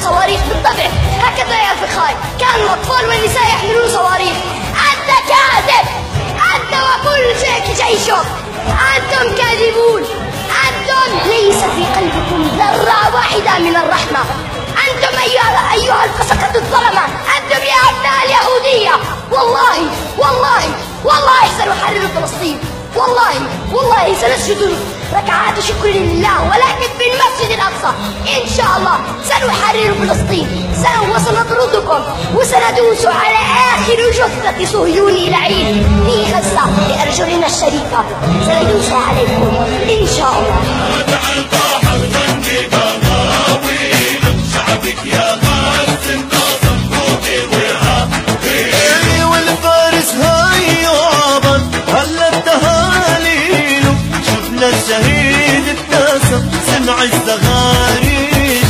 صواريخ بالطبع، هكذا يا فخاي كان الأطفال والنساء يحملون صواريخ. أنت كاذب، أنت وكل جيشك، أنتم كاذبون، أنتم ليس في قلبكم ذرة واحدة من الرحمة، أنتم أيها الفسقة الظلمة، أنتم يا أبناء اليهودية. والله والله والله سنحرر فلسطين، والله سنسجد ركعات شكر لله، ولكن في المسجد الأقصى إن شاء الله سنحرر فلسطين، وسنطردكم وسندوس على آخر جثة صهيوني لعين في غزة بأرجلنا الشريفة، سندوس عليكم إن شاء الله. الشهيد ابتسم سمع الزغاريد.